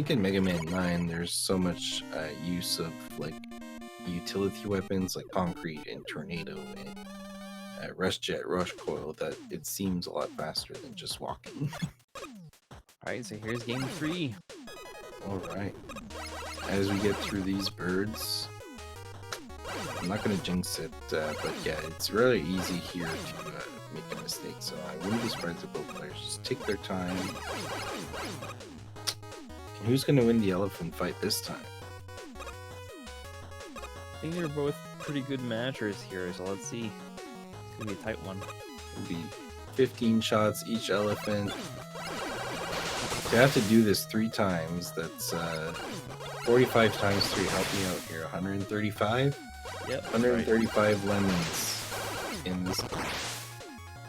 think in Mega Man 9 there's so much use of like utility weapons like concrete and tornado and rush jet, rush coil that it seems a lot faster than just walking. Alright, so here's game 3. Alright. As we get through these birds, I'm not going to jinx it, but yeah, it's really easy here to make a mistake, so I wouldn't be surprised if both players just take their time. And who's going to win the elephant fight this time? I think they're both pretty good matchers here, so let's see. It's gonna be a tight one. It'll be 15 shots each elephant. You have to do this 3 times. That's 45 times 3. Help me out here. 135? Yep. 135 lemons in this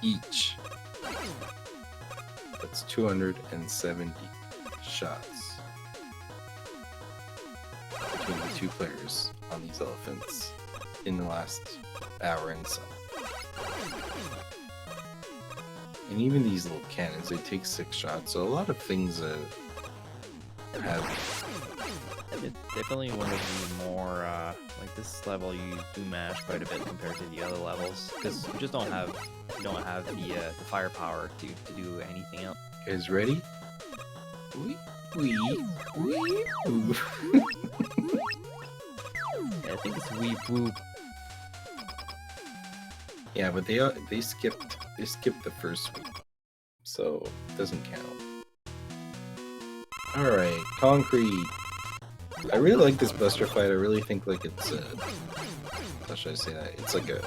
each. That's 270 shots between the 2 players on these elephants in the last hour and some. And even these little cannons, they take 6 shots, so a lot of things have... It's definitely one of the more, like this level you do mash quite a bit compared to the other levels, because you just don't have the firepower to do anything else. You guys ready? Wee, wee, wee, woo. Yeah, I think it's wee boop. Yeah, but they skipped the first week, so it doesn't count. Alright, concrete. I really like this Buster fight. I really think like it's how should I say that? It's like a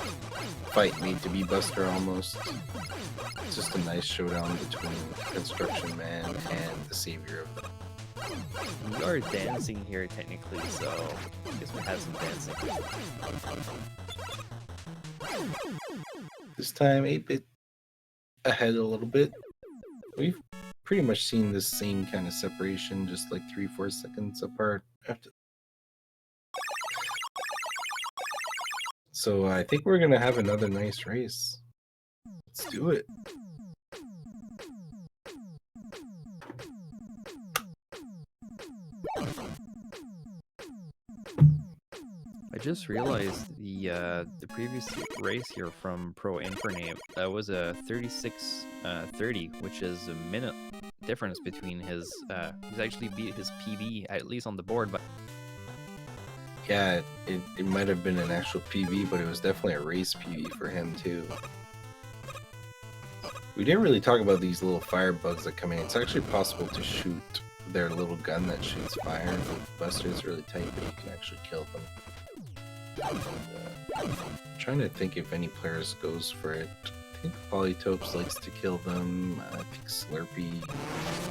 fight made to be Buster almost. It's just a nice showdown between Construction Man and the savior of them. We are dancing here technically, so I guess we had some dancing. This time 8-bit ahead a little bit. We've pretty much seen this same kind of separation, just like 3-4 seconds apart. So I think we're gonna have another nice race. Let's do it. I just realized the previous race here from ProInfernape, that was a 36:30, which is a minute difference between his he's actually beat his PB, at least on the board, but Yeah, it might have been an actual PB, but it was definitely a race PB for him too. We didn't really talk about these little fire bugs that come in. It's actually possible to shoot their little gun that shoots fire. The Buster is really tight, but you can actually kill them. I'm trying to think if any players goes for it. I think Polytopes likes to kill them. I think Slurpee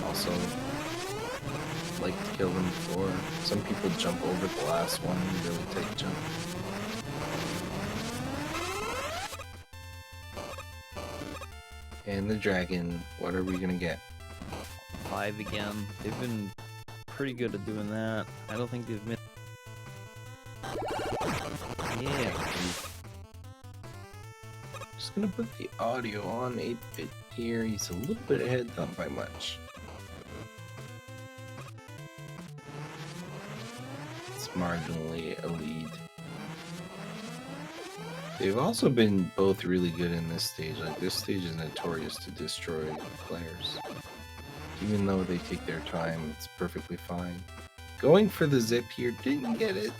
also like to kill them before. Some people jump over the last one, really tight jump. And the dragon, what are we gonna get? 5 again. They've been pretty good at doing that. I don't think they've missed. Yeah. Just gonna put the audio on 8-bit here. He's a little bit ahead, not by much. It's marginally a lead. They've also been both really good in this stage. Like, this stage is notorious to destroy players. Even though they take their time, it's perfectly fine. Going for the zip here, didn't get it.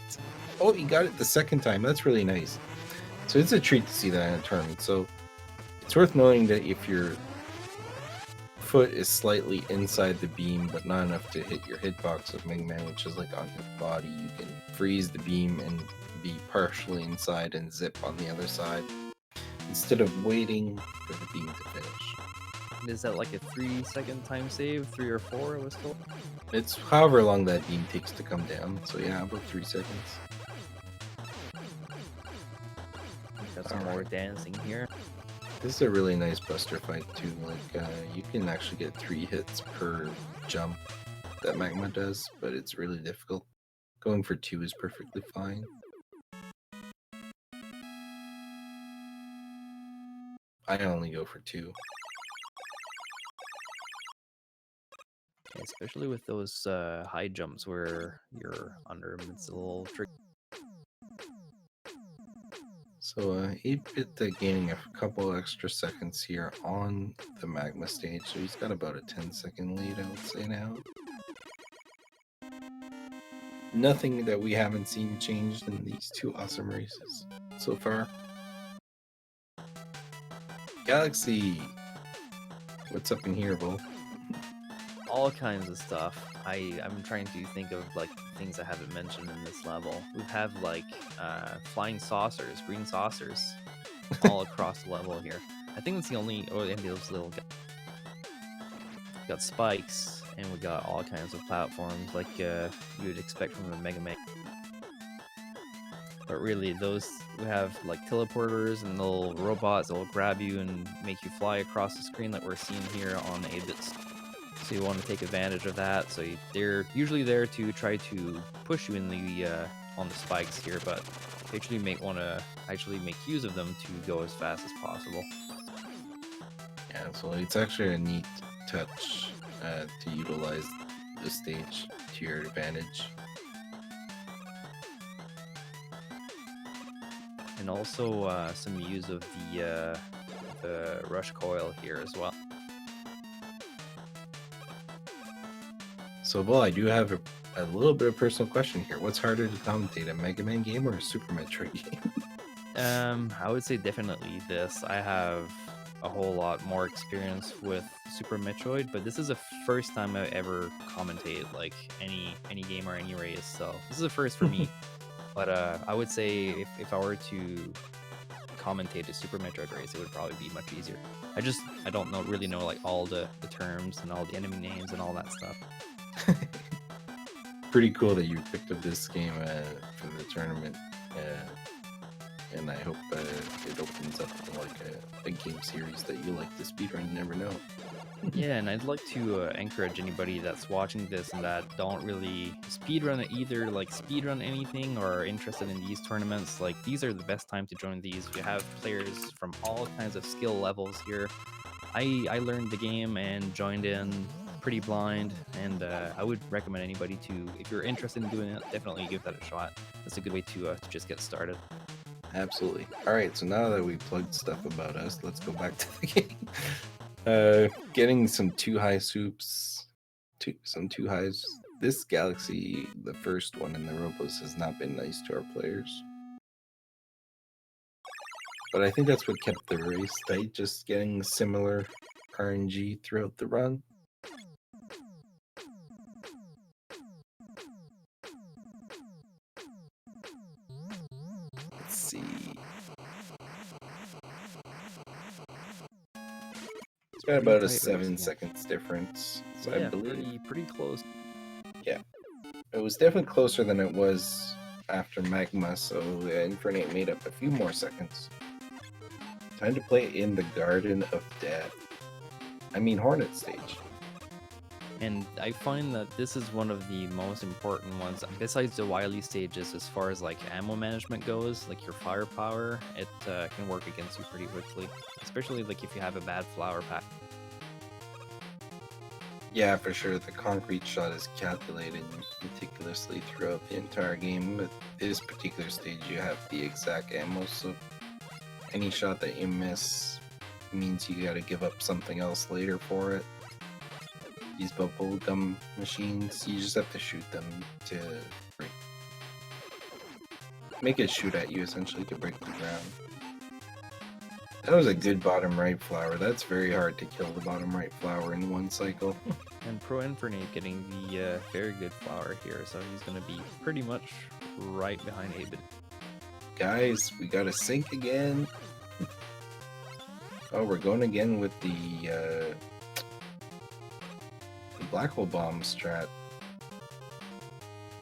Oh, he got it the second time. That's really nice. So it's a treat to see that in a tournament. So it's worth noting that if your foot is slightly inside the beam, but not enough to hit your hitbox of Mega Man, which is like on his body, you can freeze the beam and be partially inside and zip on the other side, instead of waiting for the beam to finish. Is that like a 3-second time save? 3 or 4, I was told? It's however long that beam takes to come down, so yeah, about 3 seconds. Got some more dancing here. This is a really nice Buster fight too. Like, you can actually get 3 hits per jump that Magma does, but it's really difficult. Going for 2 is perfectly fine. I only go for 2. And especially with those high jumps where you're under 'em, it's a little tricky. So 8bit gaining a couple extra seconds here on the magma stage, so he's got about a 10-second lead, I would say now. Nothing that we haven't seen changed in these two awesome races so far. Galaxy, what's up in here, Bo? All kinds of stuff. I'm trying to think of like things I haven't mentioned in this level. We have like flying saucers, green saucers, all across the level here. I think that's the only. Oh, and those little guys. We got spikes, and we got all kinds of platforms like you would expect from a Mega Man. But really, those we have like teleporters and little robots that will grab you and make you fly across the screen that we're seeing here on 8bits. So you want to take advantage of that. So they're usually there to try to push you in the on the spikes here, but you actually may want to actually make use of them to go as fast as possible. Yeah, so it's actually a neat touch to utilize the stage to your advantage. And also some use of the rush coil here as well. So, Bo, I do have a little bit of personal question here. What's harder to commentate, a Mega Man game or a Super Metroid game? I would say definitely this. I have a whole lot more experience with Super Metroid, but this is the first time I've ever commentated like any game or any race. So this is a first for me. But I would say if I were to commentate a Super Metroid race, it would probably be much easier. I don't really know like all the terms and all the enemy names and all that stuff. Pretty cool that you picked up this game for the tournament, and I hope it opens up to like a game series that you like to speedrun. You never know. Yeah, and I'd like to encourage anybody that's watching this and that don't really speedrun either, like speedrun anything or are interested in these tournaments. Like these are the best time to join these. You have players from all kinds of skill levels here. I learned the game and joined in pretty blind, and I would recommend anybody to, if you're interested in doing it, definitely give that a shot. That's a good way to just get started. Absolutely. All right, so now that we plugged stuff about us, let's go back to the game. Getting some too high soups, some too highs. This Galaxy, the first one in the Robos, has not been nice to our players. But I think that's what kept the race tight, just getting similar RNG throughout the run. Let's see. It's got about a 7 seconds difference, so yeah, I believe pretty close. Yeah, it was definitely closer than it was after Magma, so Infernape made up a few more seconds. Time to play in the Garden of Death. I mean Hornet stage. And I find that this is one of the most important ones, besides the Wily stages, as far as like ammo management goes, like your firepower, it can work against you pretty quickly, especially like if you have a bad flower pack. Yeah, for sure. The concrete shot is calculated meticulously throughout the entire game. At this particular stage, you have the exact ammo, so any shot that you miss means you gotta give up something else later for it. These bubblegum machines, you just have to shoot them to make it shoot at you, essentially, to break the ground. That was a good bottom right flower. That's very hard to kill the bottom right flower in one cycle. And ProInfernape getting the very good flower here, so he's going to be pretty much right behind 8bit. Guys, we got to sync again. Oh, we're going again with the black hole bomb strat.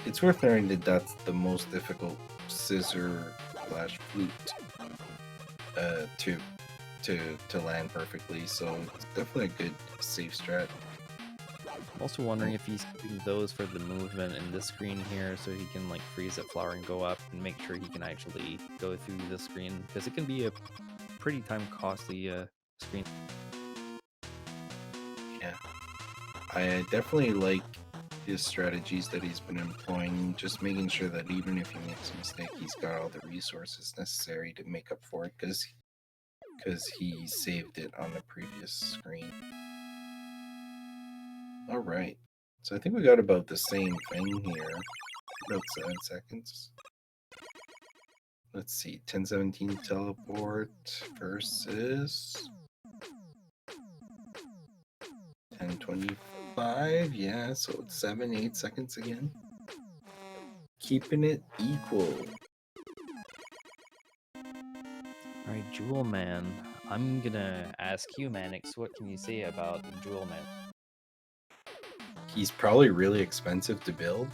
It's worth noting that that's the most difficult scissor / flute to land perfectly, so it's definitely a good safe strat. I'm also wondering if he's using those for the movement in this screen here, so he can like freeze that flower and go up and make sure he can actually go through the screen, because it can be a pretty time costly screen. Yeah, I definitely like his strategies that he's been employing, just making sure that even if he makes a mistake, he's got all the resources necessary to make up for it, because he saved it on the previous screen. All right, so I think we got about the same thing here, about 7 seconds. Let's see, 1017 teleport versus 1025, yeah, so it's 7-8 seconds again. Keeping it equal. Alright, Jewel Man. I'm gonna ask you, Manix, what can you say about Jewel Man? He's probably really expensive to build.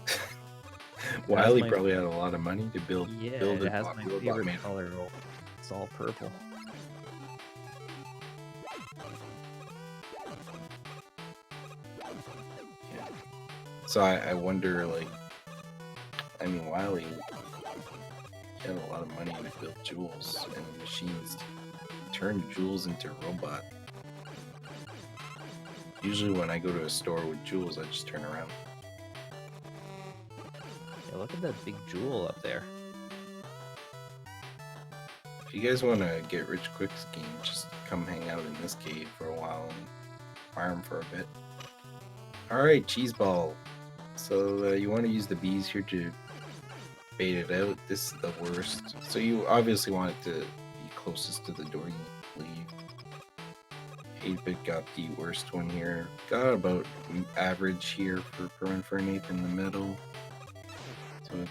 Has Wiley my- probably had a lot of money to build Yeah, build it a has my robot favorite made. color. It's all purple. Yeah. So I wonder, like, I mean, Wiley had a lot of money to build jewels and machines to turn jewels into robot. Usually when I go to a store with jewels, I just turn around. Yeah, look at that big jewel up there. If you guys want to get rich quick scheme, just come hang out in this cave for a while and farm for a bit. Alright, cheese ball. So you want to use the bees here to bait it out. This is the worst. So you obviously want it to be closest to the door you leave. 8-bit got the worst one here. Got about average here for ProInfernape in the middle. So it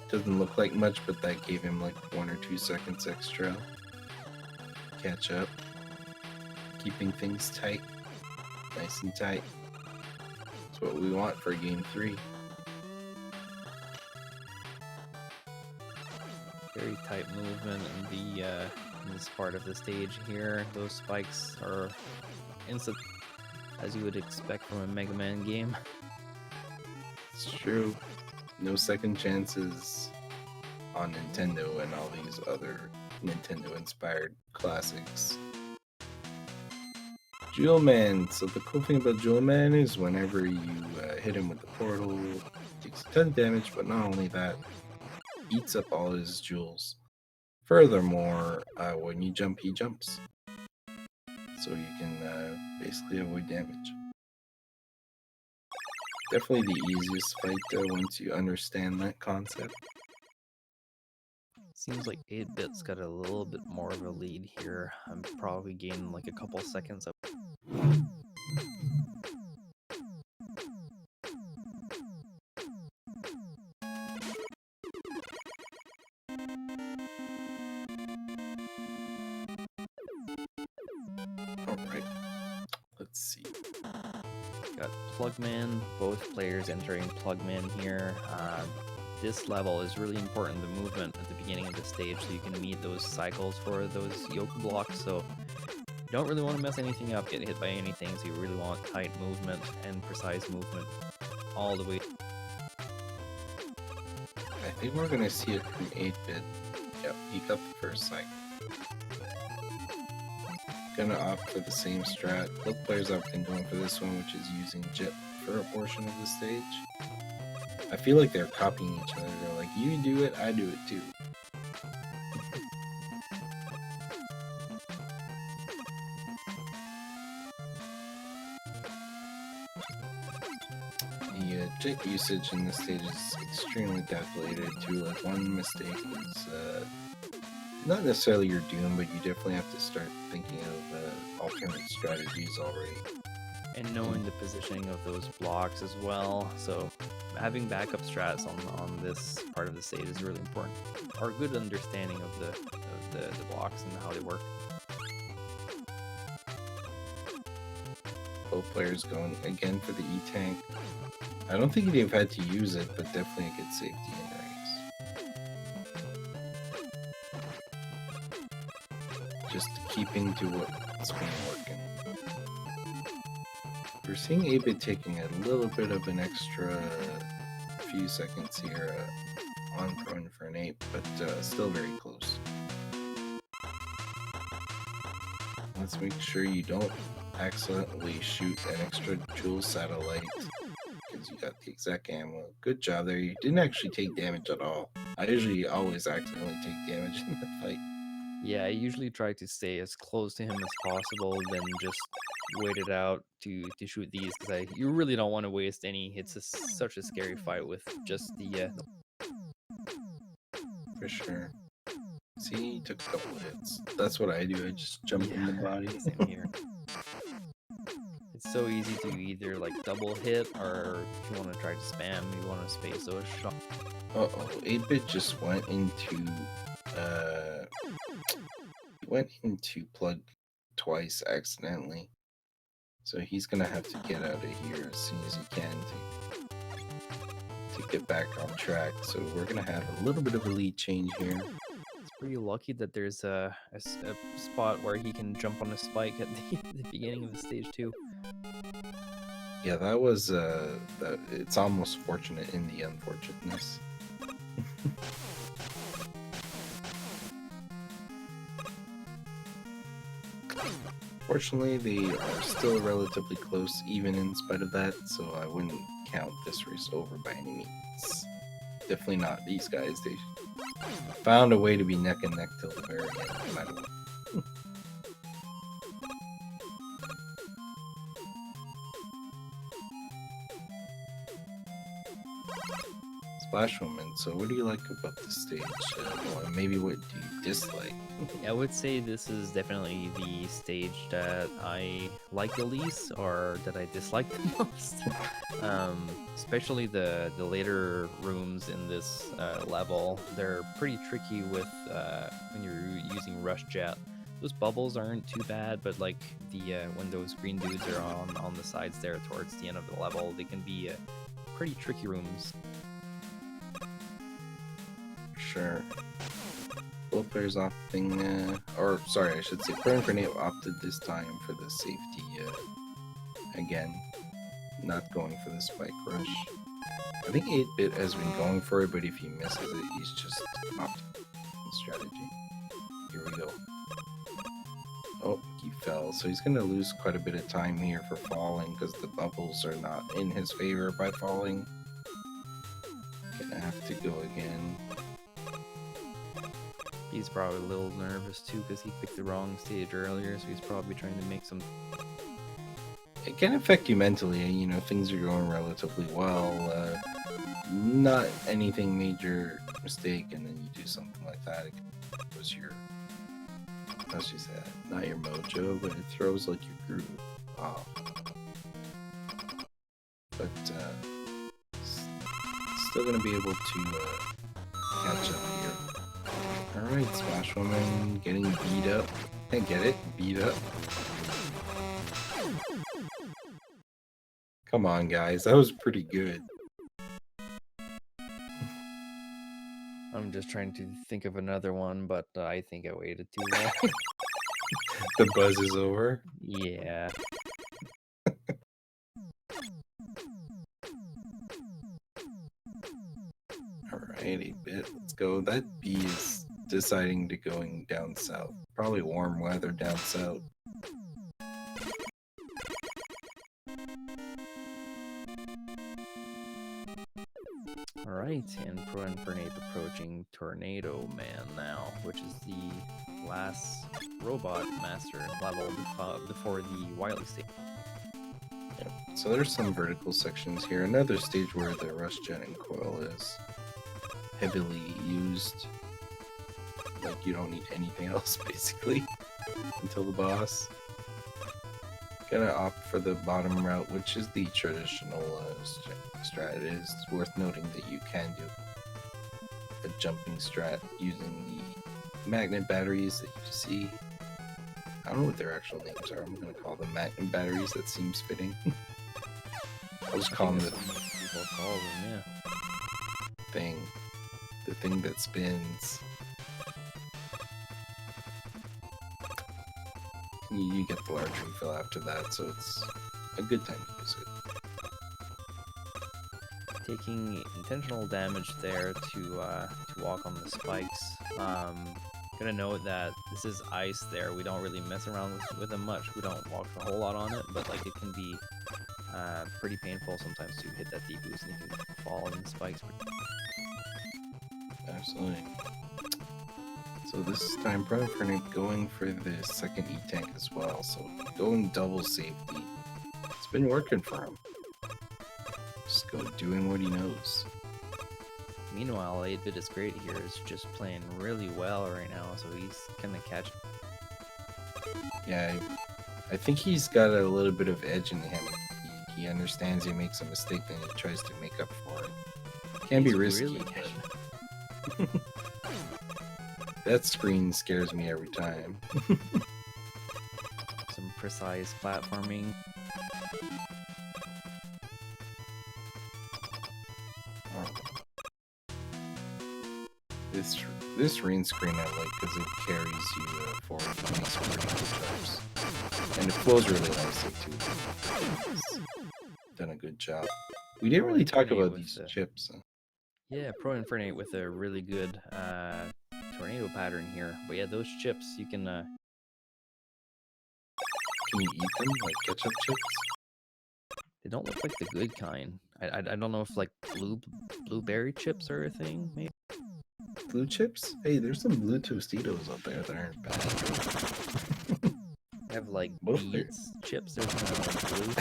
doesn't look like much, but that gave him like 1 or 2 seconds extra. Catch up. Keeping things tight. Nice and tight. That's what we want for game 3. Very tight movement in the in this part of the stage here. Those spikes are instant, as you would expect from a Mega Man game. It's true. No second chances on Nintendo and all these other Nintendo-inspired classics. Jewel Man. So the cool thing about Jewel Man is whenever you hit him with the portal, it takes a ton of damage, but not only that, eats up all his jewels. Furthermore, when you jump, he jumps. So you can basically avoid damage. Definitely the easiest fight once you understand that concept. Seems like 8-bit's got a little bit more of a lead here. I'm probably gaining like a couple seconds up. Alright. Let's see. Got Plugman, both players entering Plugman here. This level is really important, the movement at the beginning of the stage, so you can meet those cycles for those yoke blocks. So you don't really want to mess anything up, get hit by anything, so you really want tight movement and precise movement all the way. I think we're gonna see it from 8-bit. Yep, he got the first cycle. Gonna opt for the same strat. Both players have been going for this one, which is using Jet for a portion of the stage. I feel like they're copying each other. They're like, you do it, I do it too. The Jet usage in this stage is extremely calculated too. Like, one mistake is not necessarily your doom, but you definitely have to start thinking of alternate strategies already. And knowing the positioning of those blocks as well. So having backup strats on this part of the stage is really important. Or a good understanding of the blocks and how they work. Both players going again for the E-Tank. I don't think he'd have had to use it, but definitely a good safety in race. Just keeping to what's been working. We're seeing 8-bit taking a little bit of an extra few seconds here on ProInfernape, but still very close. Let's make sure you don't accidentally shoot an extra jewel satellite because you got the exact ammo. Good job there. You didn't actually take damage at all. I usually always accidentally take damage in the fight. Yeah, I usually try to stay as close to him as possible, then just wait it out to shoot these because you really don't want to waste any. It's such a scary fight with just the For sure. See, he took a couple hits. That's what I do. I just jump in the body. Same here. It's so easy to either like double hit, or if you want to try to spam, you want to space those shots. Uh-oh, 8-bit just went into plug twice accidentally. So he's gonna have to get out of here as soon as he can to get back on track. So we're gonna have a little bit of a lead change here. It's pretty lucky that there's a spot where he can jump on a spike at the beginning of the stage too. Yeah, that was it's almost fortunate in the unfortunateness. Fortunately, they are still relatively close, even in spite of that, so I wouldn't count this race over by any means. Definitely not these guys. They found a way to be neck and neck till the very end, no matter what. Splash Woman, so what do you like about the stage? Or maybe what do you dislike? I would say this is definitely the stage that I like the least, or that I dislike the most. Especially the later rooms in this level. They're pretty tricky with when you're using Rush Jet. Those bubbles aren't too bad, but like the when those green dudes are on the sides there towards the end of the level, they can be pretty tricky rooms. Sure. Both players opting, or sorry, I should say ProInfernape opted this time for the safety, again, not going for the spike rush. I think 8-bit has been going for it, but if he misses it, he's just opting the strategy. Here we go. Oh, he fell, so he's going to lose quite a bit of time here for falling because the bubbles are not in his favor by falling. Gonna have to go again. He's probably a little nervous too because he picked the wrong stage earlier, so he's probably trying to make some. It can affect you mentally, you know, things are going relatively well, not anything major mistake, and then you do something like that. It was your, how's she say that? Not your mojo, but it throws like your groove off. But still gonna be able to catch up here. Alright, Splash Woman getting beat up. I get it, beat up. Come on, guys, that was pretty good. I'm just trying to think of another one, but I think I waited too long. The buzz is over. Yeah. Alright, 8-bit, let's go. That bee is deciding to going down south. Probably warm weather down south. Alright, and ProInfernape approaching Tornado Man now, which is the last robot master level before the Wily stage. Yep. So there's some vertical sections here. Another stage where the Rush Jet and Coil is heavily used. Like, you don't need anything else, basically, until the boss. Gonna opt for the bottom route, which is the traditional strat. It is worth noting that you can do a jumping strat using the magnet batteries that you see. I don't know what their actual names are. I'm gonna call them magnet batteries. That seems fitting. I'll just call them the people call them, yeah. thing. The thing that spins. You get the large refill after that, so it's a good time to use it. Taking intentional damage there to walk on the spikes, Gonna note that this is ice there. We don't really mess around with them much. We don't walk a whole lot on it, but like it can be pretty painful sometimes to hit that deep boost and you can fall in the spikes. Absolutely. So this time ProInfernape going for the second E-Tank as well, so going double safety. It's been working for him. Just go doing what he knows. Meanwhile, 8bitisgr8 here is just playing really well right now, so he's gonna catch. Yeah, I think he's got a little bit of edge in him. He understands he makes a mistake, then he tries to make up for it. Can be risky. Really but... that screen scares me every time. Some precise platforming. This rain screen I like because it carries you forward from these vertical jumps. And it flows really nicely too. It's done a good job. We didn't really talk about these chips. Yeah, ProInfernape with a really good tornado pattern here. But yeah, those chips you can you eat them like ketchup chips? They don't look like the good kind. I don't know if like blueberry chips are a thing, maybe. Blue chips? Hey, there's some blue Tostitos out there that aren't bad. They have like beets chips. There's no like blue.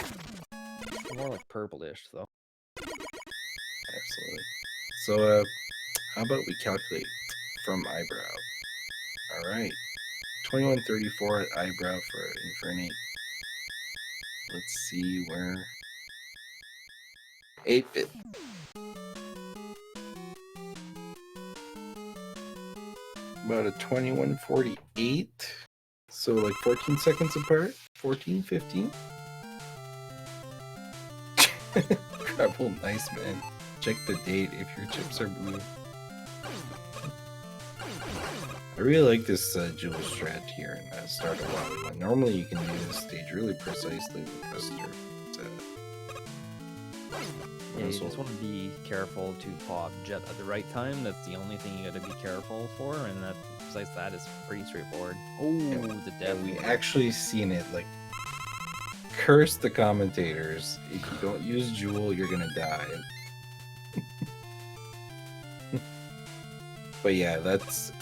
They're more like purplish though. Absolutely. So how about we calculate from eyebrow? All right, 2134 at eyebrow for Infernape. Let's see where 8-bit. About a 2148. So like 14 seconds apart? 14, 15? Grapple, nice man. Check the date if your chips are blue. I really like this dual strat here in the start of Wally 1. Normally you can do this stage really precisely with Buster. Yeah, you just want to be careful to pop Jet at the right time. That's the only thing you got to be careful for, and that besides that is pretty straightforward. Oh, the death! We actually seen it. Like, curse the commentators. If you don't use Jewel, you're gonna die. But yeah, that's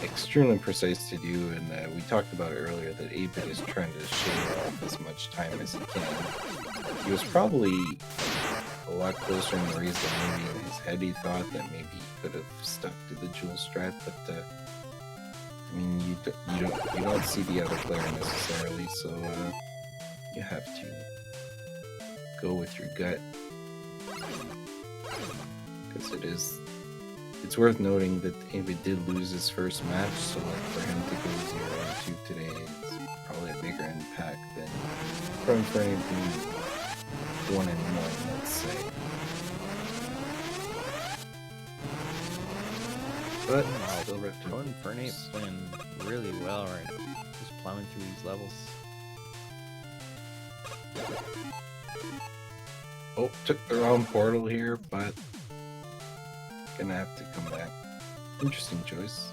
extremely precise to do, and we talked about it earlier that 8-bit is trying to shave off as much time as he can. He was probably a lot closer in the race than maybe in his head he thought that maybe he could have stuck to the Jewel strat, but I mean you don't see the other player necessarily, so you have to go with your gut, because it's worth noting that if it did lose his first match, so like for him to go 0-2 today, it's probably a bigger impact than ProInfernape being 1-1, let's say. But still ProInfernape playing really well right now. Just plowing through these levels. Oh, took the wrong portal here, but gonna have to come back. Interesting choice.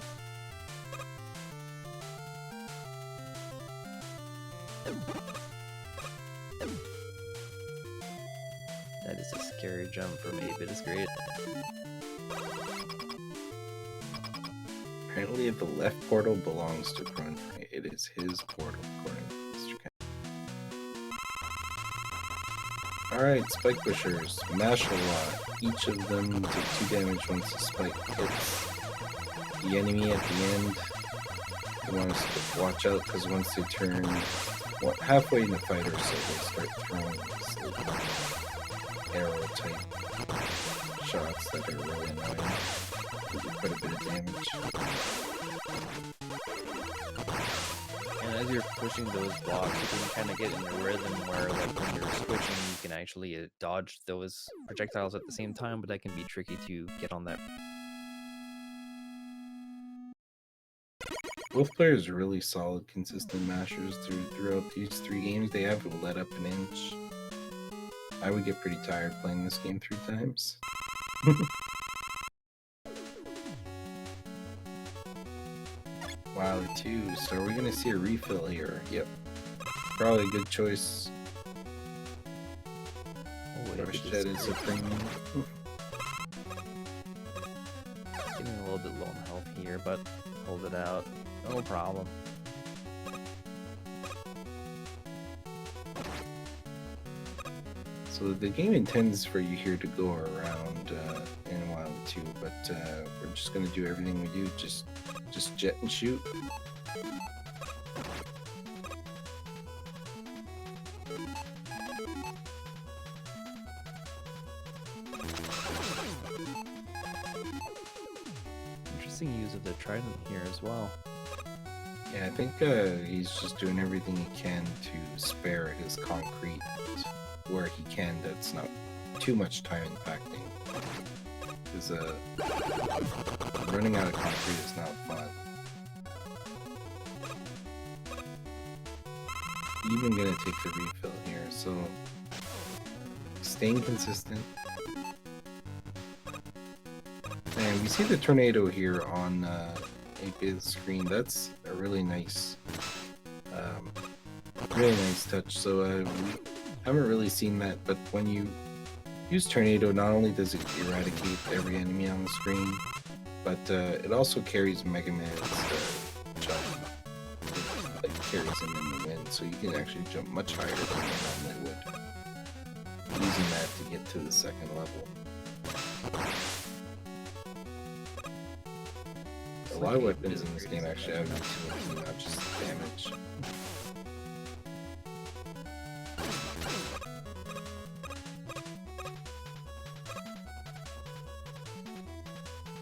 That is a scary jump from 8bitisgr8. Apparently the left portal belongs to ProInfernape. It is his portal, according to Mr. Ken. Alright, spike pushers. Mash a lot. Each of them take 2 damage once the spike hits the enemy at the end. You want us to watch out, because once they turn halfway in the fight or so, they start throwing these little arrow type shots that are really annoying. They do quite a bit of damage. And as you're pushing those blocks, you can kind of get in a rhythm where, like, when you're switching, you can actually dodge those projectiles at the same time, but that can be tricky to get on that. Both players are really solid, consistent mashers throughout these 3 games. They haven't let up an inch. I would get pretty tired playing this game 3 times. Wow, too. So are we gonna see a refill here? Yep. Probably a good choice. Oh, wait, Rush Jet is a premium. Getting a little bit low on health here, but hold it out. No problem. So the game intends for you here to go around in a while too, but we're just gonna do everything we do. Just jet and shoot. Interesting use of the trident here as well. Yeah, I think he's just doing everything he can to spare his concrete where he can. That's not too much time impacting. Because running out of concrete is not fun. Even gonna take the refill here, so staying consistent. And we see the tornado here on 8-bit screen. That's a really nice touch. So we haven't really seen that, but when you use tornado, not only does it eradicate every enemy on the screen, but it also carries Mega Man's jump. It, like, carries him in the wind, so you can actually jump much higher than you normally would, using that to get to the second level. A lot of weapons in this game actually have utility, not just damage.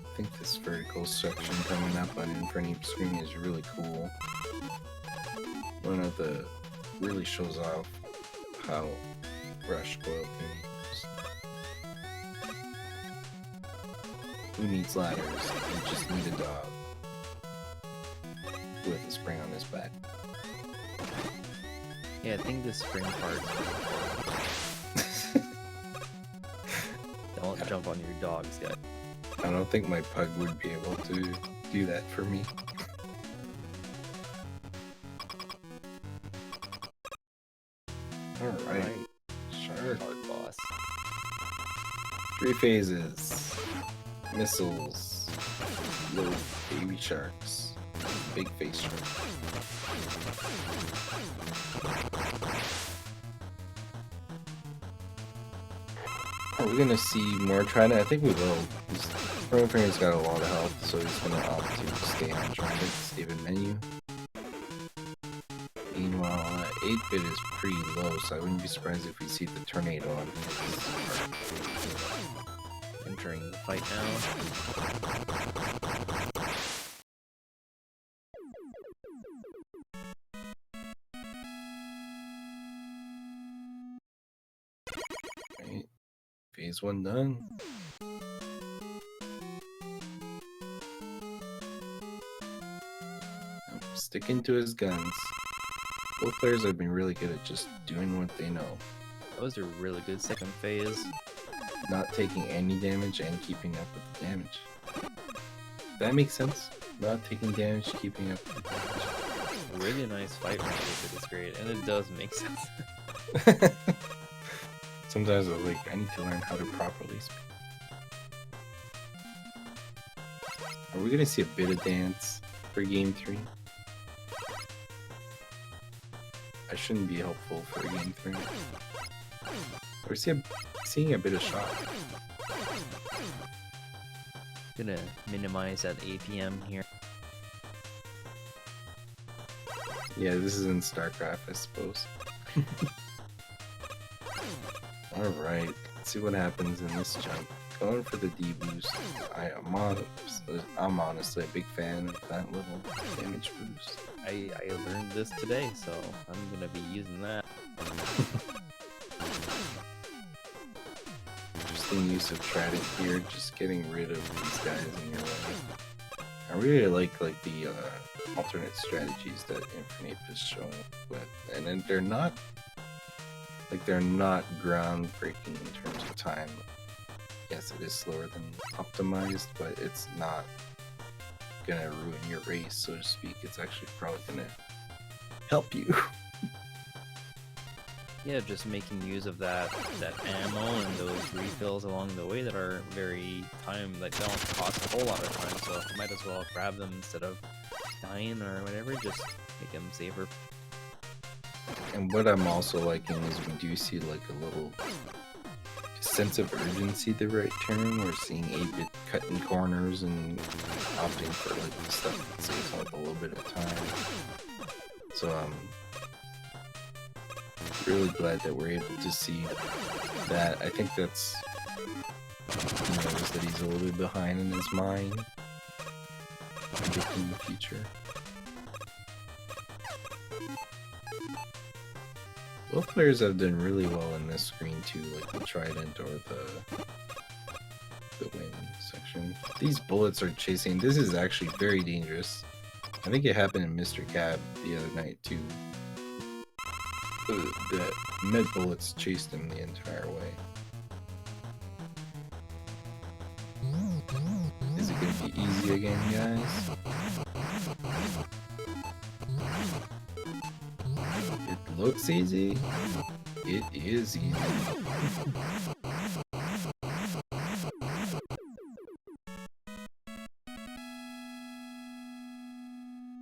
I think this vertical section coming up on ProInfernape screen is really cool. One of the really shows off how Rush Coil can be used. Who needs ladders? You just need a dog with a spring on his back. Yeah, I think the spring part. Don't jump on your dogs yet. I don't think my pug would be able to do that for me. Alright. Shark. Hard boss. 3 phases. Missiles. Little baby sharks. Big face shark. Are we gonna see more Trident? I think we will. ProInfernape's got a lot of health, so he's gonna opt to stay on Trident, save in menu. Meanwhile, 8-bit is pretty low, so I wouldn't be surprised if we see the tornado on his. Entering the fight now. Right. Phase 1 done. Sticking to his guns. Both players have been really good at just doing what they know. That was a really good second phase. Not taking any damage and keeping up with the damage. That makes sense. Not taking damage, keeping up with the damage. A really nice fight from 8bitisgr8, and it does make sense. Sometimes I'm like, I need to learn how to properly speak. Are we gonna see a bit of dance for game 3? I shouldn't be helpful for game 3. We're seeing a bit of shot. Gonna minimize at 8 PM here. Yeah, this is in StarCraft, I suppose. Alright, let's see what happens in this jump. Going for the D boost. I'm honestly a big fan of that little damage boost. I learned this today, so I'm gonna be using that. Interesting use of Trident here, just getting rid of these guys in your way. I really like the alternate strategies that ProInfernape is showing with, and then they're not groundbreaking in terms of time. Yes, it is slower than optimized, but it's not gonna ruin your race, so to speak. It's actually probably gonna help you. Yeah, just making use of that ammo and those refills along the way that are very like they don't cost a whole lot of time, so you might as well grab them instead of dying or whatever, just make them safer. And what I'm also liking is we do see like a little sense of urgency the right turn. We're seeing 8-bit cutting corners and opting for like the stuff that saves up a little bit of time. So I'm really glad that we're able to see that. I think that's, he knows that he's a little bit behind in his mind, predicting the future. Both players have done really well in this screen too, like the trident or the wind section. These bullets are chasing. This is actually very dangerous. I think it happened in Mr. Cab the other night too. The med bullets chased him the entire way. Is it gonna be easy again, guys? It looks easy. It is easy.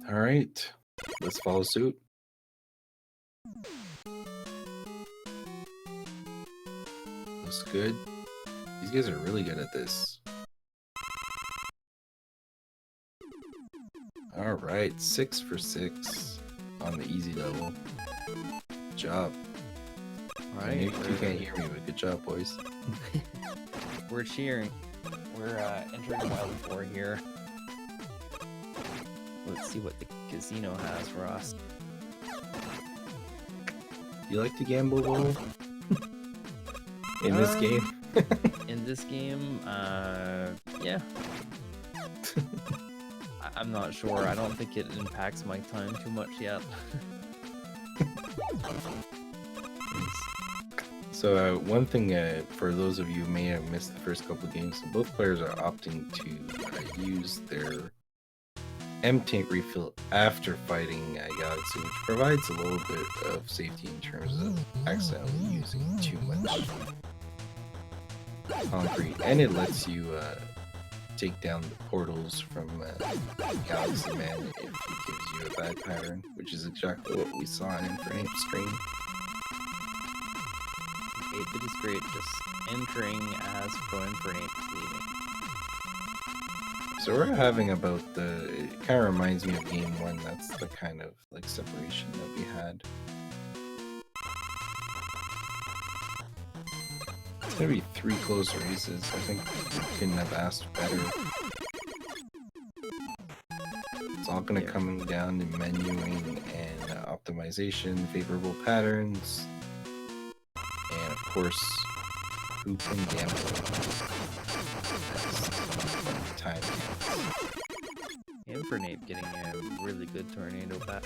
Alright, let's follow suit. Looks good. These guys are really good at this. Alright, 6 for 6 on the easy level. Good job. Alright. Maybe you can't hear me, but good job, boys. We're cheering. We're entering Wild 4 here. Let's see what the casino has for us. You like to gamble, Bo? In this game? In this game, yeah. I'm not sure. I don't think it impacts my time too much yet. So one thing for those of you who may have missed the first couple of games, both players are opting to use their M-Tank refill after fighting Galaxy, which provides a little bit of safety in terms of accidentally using too much concrete, and it lets you take down the portals from Galaxy Man if he gives you a bad pattern, which is exactly what we saw in ProInfernape stream. 8bitisgr8 just entering as ProInfernape leaving. So we're having about it kind of reminds me of game 1, that's the kind of like separation that we had. It's gonna be 3 close races. I think we couldn't have asked better. It's all gonna come down to menuing and optimization, favorable patterns, and of course, who can gamble. Time. ProInfernape getting a really good tornado back.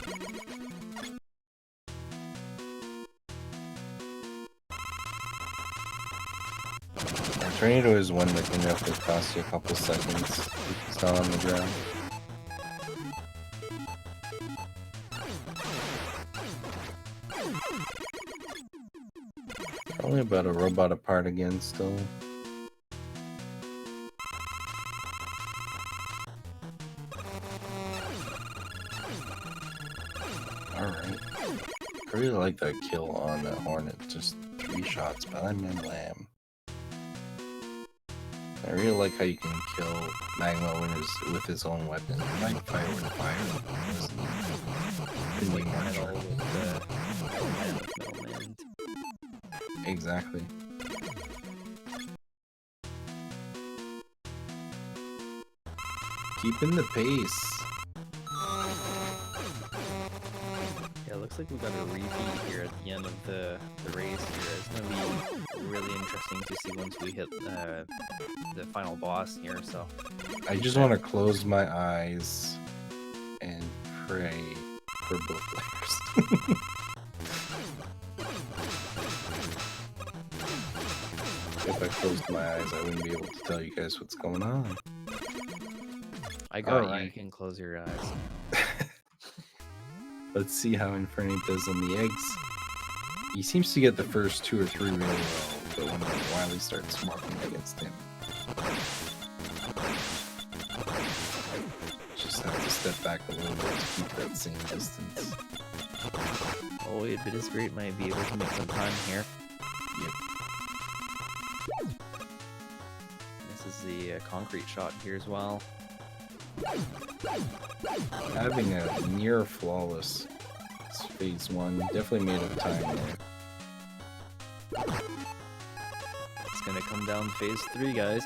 Tornado is one that can roughly cost you a couple seconds if it's not on the ground. Probably about a robot apart again still. Alright. I really like that kill on that Hornet, just 3 shots, but I'm in lamb. I really like how you can kill Magma with his own weapon. Like fire with fire. Couldn't be more true. Exactly. Keeping the pace. Yeah, looks like we got a repeat here at the end of the race here. It's gonna be really interesting to see once we hit the final boss here. So I just want to close my eyes and pray for both players. If I closed my eyes, I wouldn't be able to tell you guys what's going on. I got you. You Alright. can close your eyes. Let's see how Infernape does on the eggs. He seems to get the first 2 or 3 really well, but when Wily starts walking against him, just have to step back a little bit to keep that same distance. Oh, 8bitisgr8 might be able to make some time here. Yep. This is the concrete shot here as well. Having a near flawless phase 1 definitely made up time there. It's gonna come down phase 3, guys.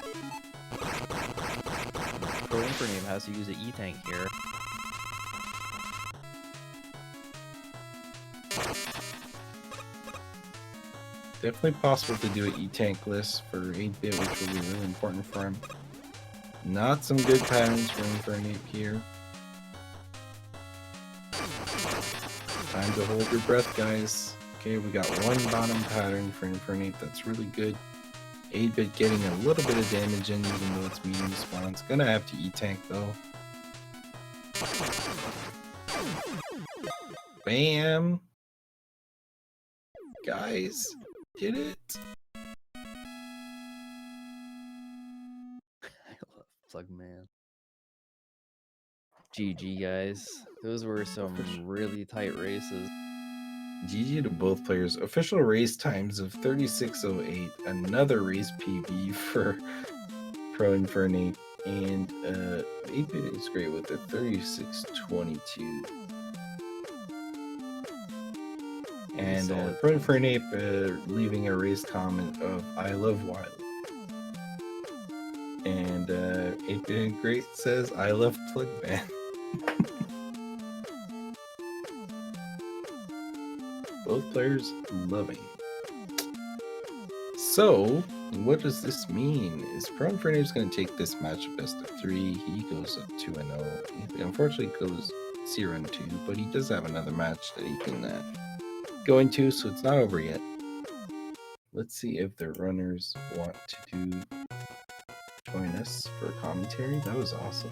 ProInfernape has to use the E-tank here. Definitely possible to do an E-tankless for 8-bit, which will be really important for him. Not some good patterns for Infernape here. Time to hold your breath, guys. Okay, we got one bottom pattern for Infernape. That's really good. 8-bit getting a little bit of damage in, even though it's medium response. Gonna have to E-tank though. Bam! Guys, get it? I love Plugman. GG, guys. Those were some really tight races. GG to both players. Official race times of 36:08. Another race PB for ProInfernape. And 8-bit is great with it. 36:22. And ProInfernape leaving a race comment of "I love Wiley." And 8-bit Great says "I love Plugman." Both players loving. So, what does this mean? Is ProInfernape's going to take this match best of 3? He goes up 2-0. He unfortunately goes 0-2, but he does have another match that he can go into, so it's not over yet. Let's see if the runners want to join us for commentary. That was awesome.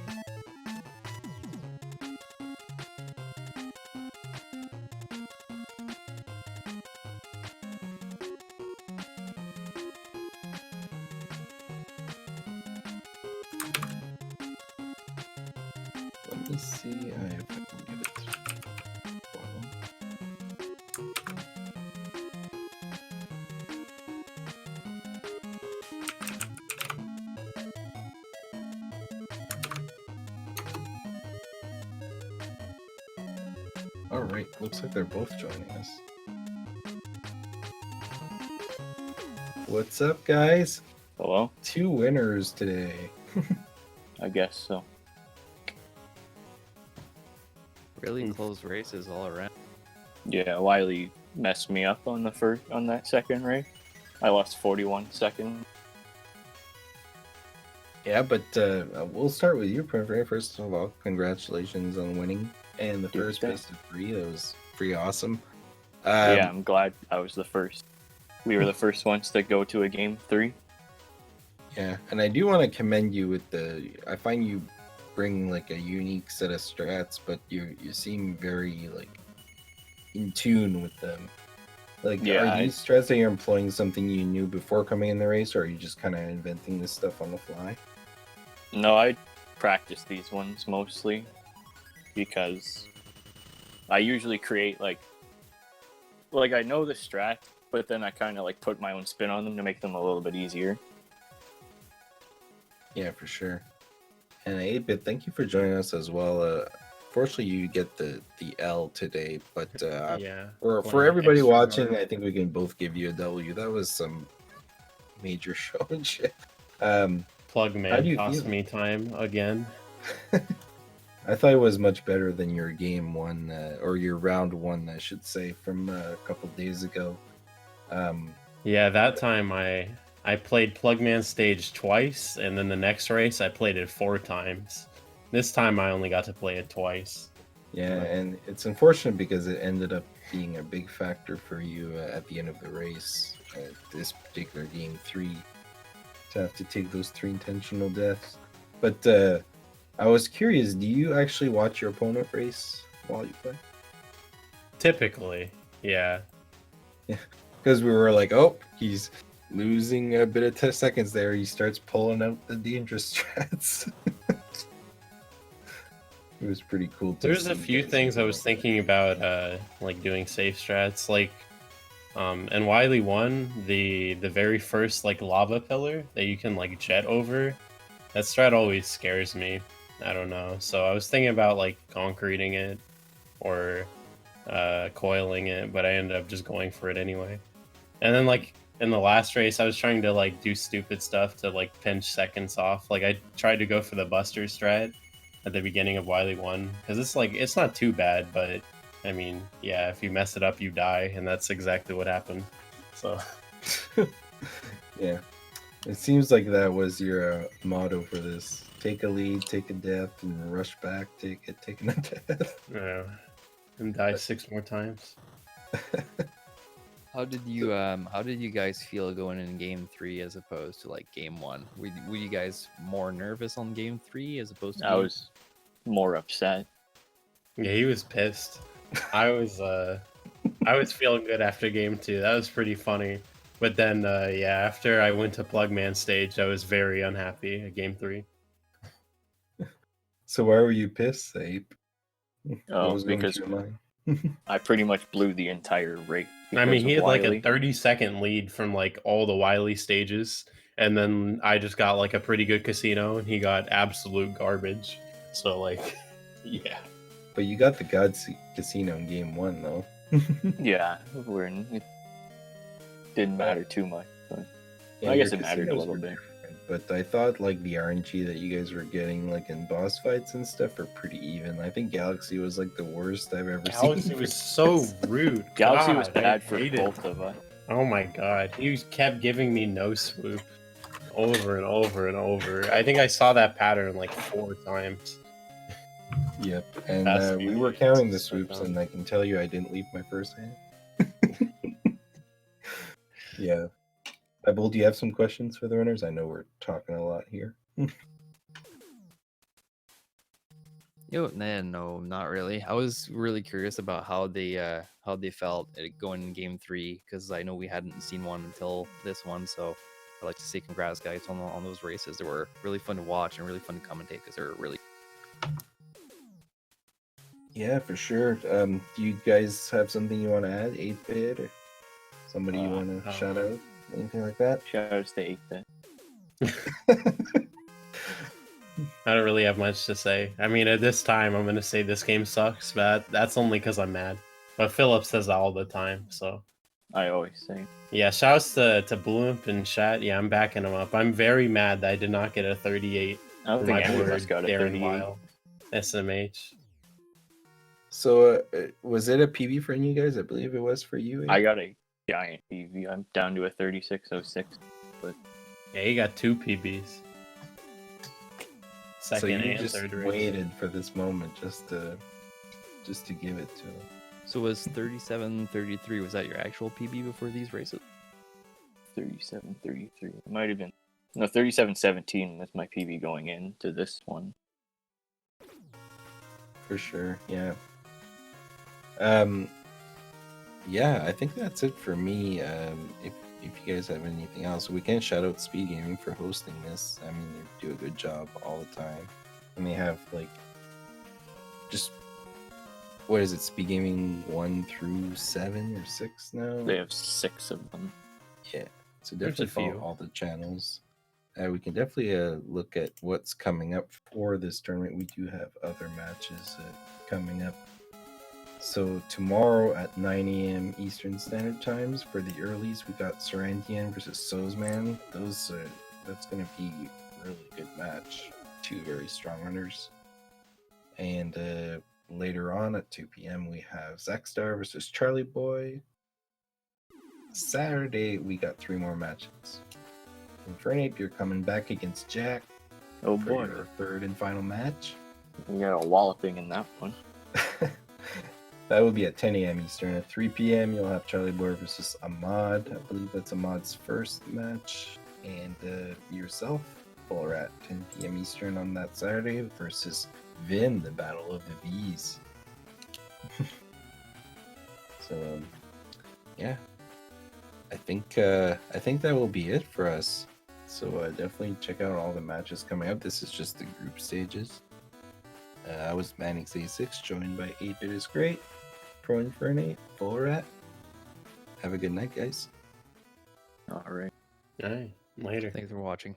Let me see if I can get it. Alright, looks like they're both joining us. What's up, guys? Hello? 2 winners today. I guess so. Really close races all around. Yeah, Wiley messed me up on that second race. I lost 41 seconds. Yeah, but we'll start with you, ProInfernape. First of all, congratulations on winning. And the first best of 3, that was pretty awesome. Yeah, I'm glad I was the first. We were the first ones to go to a game 3. Yeah, and I do want to commend you with I find you bring like a unique set of strats, but you seem very like in tune with them. Like, are these strats that you're employing something you knew before coming in the race, or are you just kind of inventing this stuff on the fly? No, I practice these ones mostly because I usually create like I know the strat, but then I kind of like put my own spin on them to make them a little bit easier. Yeah, for sure. And 8-bit, thank you for joining us as well. Fortunately, you get the L today, but yeah, for everybody watching, I think we can both give you a W. That was some major showmanship. Plugman cost me time again. I thought it was much better than your game 1, or your round 1, I should say, from a couple days ago. Yeah, that time I played Plugman stage twice, and then the next race I played it 4 times. This time I only got to play it twice. Yeah, and it's unfortunate because it ended up being a big factor for you at the end of the race, this particular game 3, to have to take those 3 intentional deaths. But I was curious, do you actually watch your opponent race while you play? Typically, yeah. Because we were like, oh, he's losing a bit of 10 seconds there. He starts pulling out the dangerous strats. It was pretty cool to There's see a few guys things I do was all thinking about, like doing safe strats, like in Wily 1, the very first like lava pillar that you can like jet over, that strat always scares me. I don't know. So I was thinking about like concreting it or coiling it, but I ended up just going for it anyway. And then like in the last race, I was trying to like do stupid stuff to like pinch seconds off. Like I tried to go for the Buster strat at the beginning of Wily 1 because it's like it's not too bad, but I mean, yeah, if you mess it up, you die, and that's exactly what happened. So Yeah, it seems like that was your motto for this. Take a lead, take a death, and rush back, take another death. yeah, and die 6 more times. How did you guys feel going in game 3 as opposed to like game 1? Were you guys more nervous on game 3 as opposed to I was more upset. Yeah, he was pissed. I was feeling good after game 2. That was pretty funny. But then yeah, after I went to Plugman stage, I was very unhappy at game 3. So why were you pissed, Ape? What Oh, was going because through your mind? I pretty much blew the entire race. I mean, he had like a Wily. 30-second lead from like all the Wily stages, and then I just got like a pretty good casino, and he got absolute garbage. So like, yeah. But you got the God's Casino in game 1, though. Yeah, it didn't matter too much. But Yeah, I guess your it mattered a casinos little were bit. different, but I thought like the RNG that you guys were getting like in boss fights and stuff are pretty even. I think Galaxy was like the worst I've ever Galaxy seen. was so rude. Galaxy was God, I bad for hated both it. of us. Oh my god, he kept giving me no swoop over and over and over. I think I saw that pattern like 4 times. Yep, and That's we the were idea. counting the So swoops, dumb. and I can tell you I didn't leave my first hand. Yeah. Bull, do you have some questions for the runners? I know we're talking a lot here. No, not really. I was really curious about how they felt going in game 3 because I know we hadn't seen one until this one. So I'd like to say congrats, guys, on those races. They were really fun to watch and really fun to commentate because they were really. Yeah, for sure. Do you guys have something you want to add? 8-bit or somebody you want to shout out? Anything like that? Shout out to 8-bit. I don't really have much to say. I mean, at this time, I'm gonna say this game sucks, but that's only because I'm mad. But Philip says that all the time, so I always say. yeah. Shouts to Bloomp and chat. Yeah, I'm backing him up. I'm very mad that I did not get a 38 I don't for think my any of board us got a Darren 38. Weil, SMH. So, was it a PB for you guys? I believe it was for you. I got a giant PV. I'm down to a 3606. Yeah, he got 2 PBs. So Second you and just third race. waited for this moment just to give it to him. So was 37-33? Was that your actual PB before these races? 37-33. It might have been. No, 37-17 was my PB going into this one. For sure, yeah. Yeah, I think that's it for me. If you guys have anything else, we can shout out SpeedGaming for hosting this. I mean, they do a good job all the time, and they have like just what is it, SpeedGaming 1 through 7 or 6 now? They have 6 of them. Yeah, so There's a definitely follow few. all the channels. We can definitely look at what's coming up for this tournament. We do have other matches coming up. So tomorrow at 9 a.m. Eastern Standard Times for the earlies, we got Sarantian versus Sozman. That's going to be a really good match. 2 very strong runners. And later on at 2 p.m. we have Zackstar versus Charlie Boy. Saturday we got 3 more matches. ProInfernape, you're coming back against Jack. Oh for boy. your 3rd and final match. You got a walloping in that one. That will be at 10 a.m. Eastern. At 3 p.m., you'll have Charlie Boy versus Ahmad. I believe that's Ahmad's first match. And yourself, Full at 10 p.m. Eastern on that Saturday versus Vin, the Battle of the V's. So, yeah, I think that will be it for us. So definitely check out all the matches coming up. This is just the group stages. I was Mannix86, joined by 8bitisgr8, ProInfernape, Full Rat. Have a good night, guys. All right. All right, later. Thanks for watching.